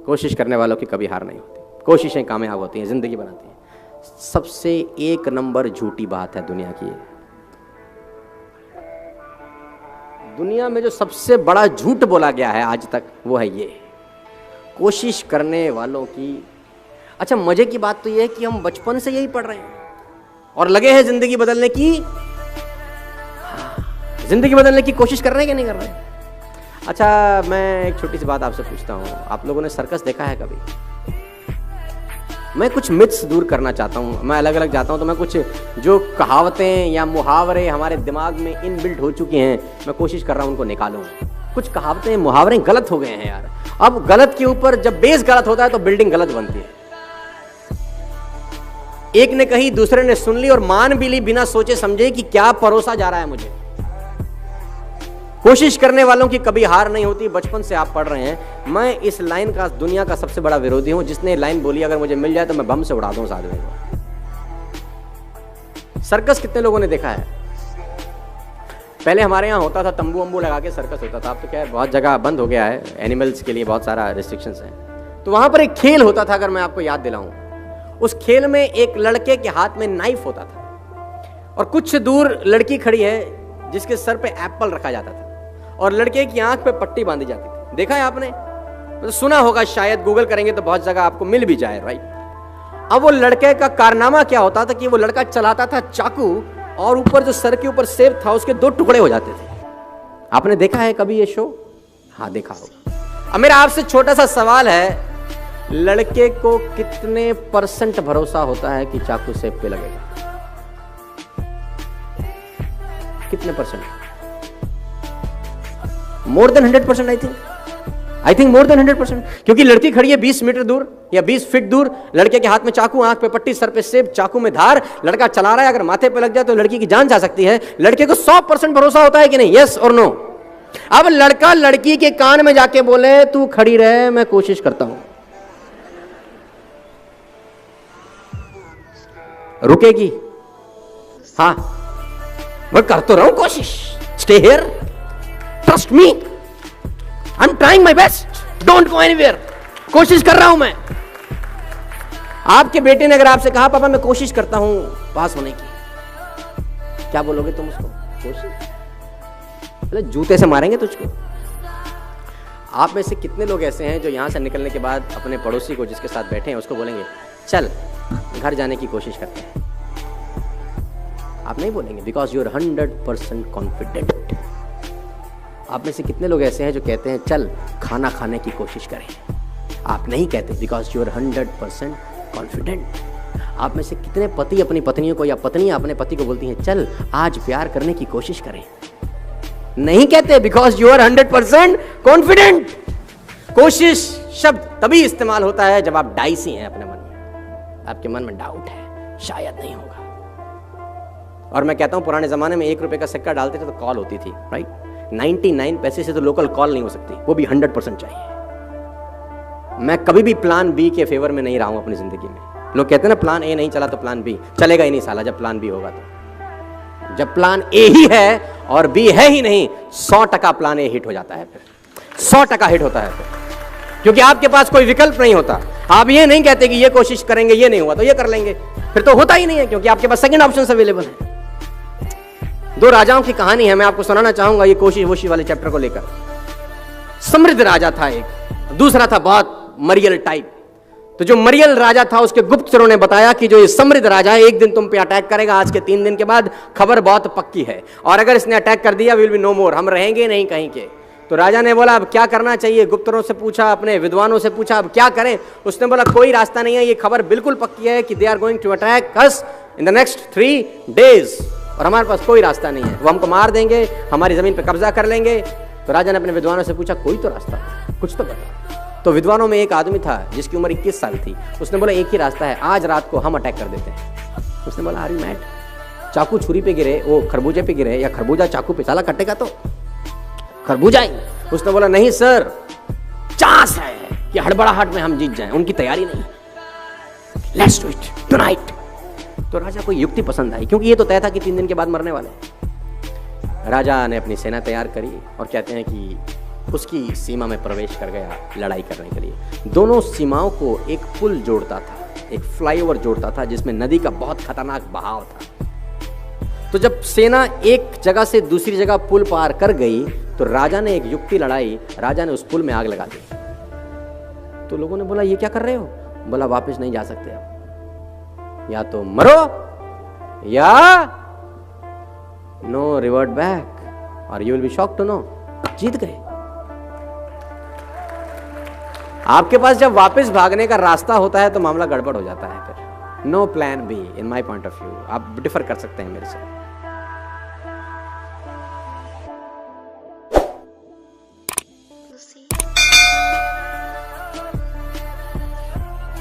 कोशिश करने वालों की कभी हार नहीं होती, कोशिशें कामयाब होती हैं, जिंदगी बनाती हैं। सबसे एक नंबर झूठी बात है दुनिया की, दुनिया में जो सबसे बड़ा झूठ बोला गया है आज तक वो है ये, कोशिश करने वालों की। अच्छा, मजे की बात तो ये है कि हम बचपन से यही पढ़ रहे हैं और लगे हैं जिंदगी बदलने की, जिंदगी बदलने की कोशिश कर रहे हैं कि नहीं कर रहे हैं? अच्छा, मैं एक छोटी सी बात आपसे पूछता हूँ, आप लोगों ने सर्कस देखा है कभी? मैं कुछ मिथ्स दूर करना चाहता हूँ, मैं अलग अलग जाता हूँ तो मैं कुछ जो कहावतें या मुहावरे हमारे दिमाग में इनबिल्ट हो चुके हैं, मैं कोशिश कर रहा हूँ उनको निकालूं। कुछ कहावतें मुहावरे गलत हो गए हैं यार। अब गलत के ऊपर जब बेस गलत होता है तो बिल्डिंग गलत बनती है। एक ने कही, दूसरे ने सुन ली और मान भी ली बिना सोचे समझे कि क्या परोसा जा रहा है मुझे। कोशिश करने वालों की कभी हार नहीं होती, बचपन से आप पढ़ रहे हैं। मैं इस लाइन का दुनिया का सबसे बड़ा विरोधी हूं, जिसने लाइन बोली अगर मुझे मिल जाए तो मैं बम से उड़ा दूं उस आदमी को। सर्कस कितने लोगों ने देखा है? पहले हमारे यहाँ होता था, तंबू वंबू लगा के सर्कस होता था। अब तो क्या है, बहुत जगह बंद हो गया है, एनिमल्स के लिए बहुत सारा रिस्ट्रिक्शंस है। तो वहां पर एक खेल होता था, अगर मैं आपको याद दिलाऊं, उस खेल में एक लड़के के हाथ में नाइफ होता था और कुछ दूर लड़की खड़ी है जिसके सर पे एप्पल रखा जाता था और लड़के की आंख पे पट्टी बांधी जाती थी। देखा है आपने? तो सुना होगा शायद, गूगल करेंगे तो बहुत जगह आपको मिल भी जाए, राइट। अब वो लड़के का कारनामा क्या होता था कि वो लड़का चलाता था चाकू और ऊपर जो सर के ऊपर सेब था उसके 2 टुकड़े हो जाते थे। आपने देखा है कभी ये शो? हाँ, देखा होगा। अब मेरा आपसे छोटा सा सवाल है, लड़के को कितने % भरोसा होता है कि चाकू सेब पे लगेगा? कितने %? More than 100%। I think more than 100%, क्योंकि लड़की खड़ी है 20 मीटर दूर या 20 फीट दूर, लड़के के हाथ में चाकू, आंख पे पट्टी, सर पे सेब, चाकू में धार, लड़का चला रहा है। अगर माथे पे लग जाए तो लड़की की जान जा सकती है। लड़के को 100% भरोसा होता है कि नहीं? यस और नो? अब लड़का लड़की के कान में जाके बोले, तू खड़ी रहे, मैं कोशिश करता हूं, रुकेगी? हाँ, मैं कर तो रहा हूं कोशिश, stay here, trust me, I am trying my best, don't go anywhere, कोशिश कर रहा हूं मैं। आपके बेटे ने अगर आपसे कहा, पापा मैं कोशिश करता हूं पास होने की, क्या बोलोगे तुम उसको? कोशिश? मतलब जूते से मारेंगे तुझको। आप में से कितने लोग ऐसे हैं जो यहां से निकलने के बाद अपने पड़ोसी को जिसके साथ बैठे हैं उसको बोलेंगे, चल घर जाने की कोशिश करते हैं? आप नहीं बोलेंगे, बिकॉज यू आर 100% कॉन्फिडेंट। आप में से कितने लोग ऐसे हैं जो कहते हैं, चल खाना खाने की कोशिश करें? आप नहीं कहते, बिकॉज यू आर 100% कॉन्फिडेंट। आप में से कितने पति अपनी पत्नियों को या पत्नियां अपने पति को बोलती हैं, चल आज प्यार करने की कोशिश करें? नहीं कहते, बिकॉज यू आर 100% कॉन्फिडेंट। कोशिश शब्द तभी इस्तेमाल होता है जब आप डाइसी हैं अपने मन में, आपके मन में डाउट है, शायद नहीं होगा। और मैं कहता हूं, पुराने जमाने में 1 रुपए का सिक्का डालते थे तो कॉल होती थी, राइट? 99 पैसे से तो लोकल कॉल नहीं हो सकती, वो भी 100% चाहिए। मैं कभी भी प्लान बी के फेवर में नहीं रहा हूं अपनी जिंदगी में। लोग कहते हैं ना, प्लान ए नहीं चला तो प्लान बी चलेगा ही नहीं साला। जब प्लान बी होगा तो, जब प्लान ए ही है और बी है ही नहीं, 100% प्लान ए हिट हो जाता है, फिर 100% हिट होता है फिर, क्योंकि आपके पास कोई विकल्प नहीं होता। आप ये नहीं कहते कि ये कोशिश करेंगे, ये नहीं हुआ तो ये कर लेंगे, फिर तो होता ही नहीं है, क्योंकि आपके पास सेकंड ऑप्शन अवेलेबल है। 2 राजाओं की कहानी है, मैं आपको सुनाना चाहूंगा ये कोशिश वोशी वाले चैप्टर को लेकर। समृद्ध राजा था एक, दूसरा था बहुत मरियल टाइप। तो जो मरियल राजा था उसके गुप्तचरों ने बताया कि जो ये समृद्ध राजा है एक दिन तुम पे अटैक करेगा, आज के 3 दिन के बाद खबर बहुत पक्की है, और अगर इसने अटैक कर दिया विल बी नो मोर, हम रहेंगे नहीं कहीं के। तो राजा ने बोला अब क्या करना चाहिए? गुप्तचरों से पूछा, अपने विद्वानों से पूछा, अब क्या करें? उसने बोला कोई रास्ता नहीं है, ये खबर बिल्कुल पक्की है कि they are going to attack us in the next 3 days, और हमारे पास कोई रास्ता नहीं है, वो हमको मार देंगे, हमारी जमीन पे कब्जा कर लेंगे। तो राजा ने अपने विद्वानों से पूछा कोई तो रास्ता है, कुछ तो बता। तो विद्वानों में एक आदमी था जिसकी उम्र 21 साल थी। उसने बोला एक ही रास्ता है, आज रात को हम अटैक कर देते हैं। उसने बोला आर यू मैड? चाकू छुरी पे गिरे, वो खरबूजे पे गिरे, या खरबूजा चाकू पे साला कटेगा तो खरबूजा ही। उसने बोला नहीं सर, चांस है कि हड़बड़ाहट में हम जीत जाएं, उनकी तैयारी नहीं, लेट्स डू इट टुनाइट। तो राजा को युक्ति पसंद आई, क्योंकि ये तो तय था कि 3 दिन के बाद मरने वाले। राजा ने अपनी सेना तैयार करी और कहते हैं कि उसकी सीमा में प्रवेश कर गया लड़ाई करने के लिए। दोनों सीमाओं को एक पुल जोड़ता था, एक फ्लाईओवर जोड़ता था जिसमें नदी का बहुत खतरनाक बहाव था। तो जब सेना एक जगह से दूसरी जगह पुल पार कर गई तो राजा ने एक युक्ति लड़ाई, राजा ने उस पुल में आग लगा दी। तो लोगों ने बोला ये क्या कर रहे हो? बोला वापस नहीं जा सकते अब, या तो मरो या नो रिवर्ट बैक और you will be shocked to know. जीत गए। आपके पास जब वापस भागने का रास्ता होता है तो मामला गड़बड़ हो जाता है। फिर no plan B in my point of view. आप डिफर कर सकते हैं मेरे से।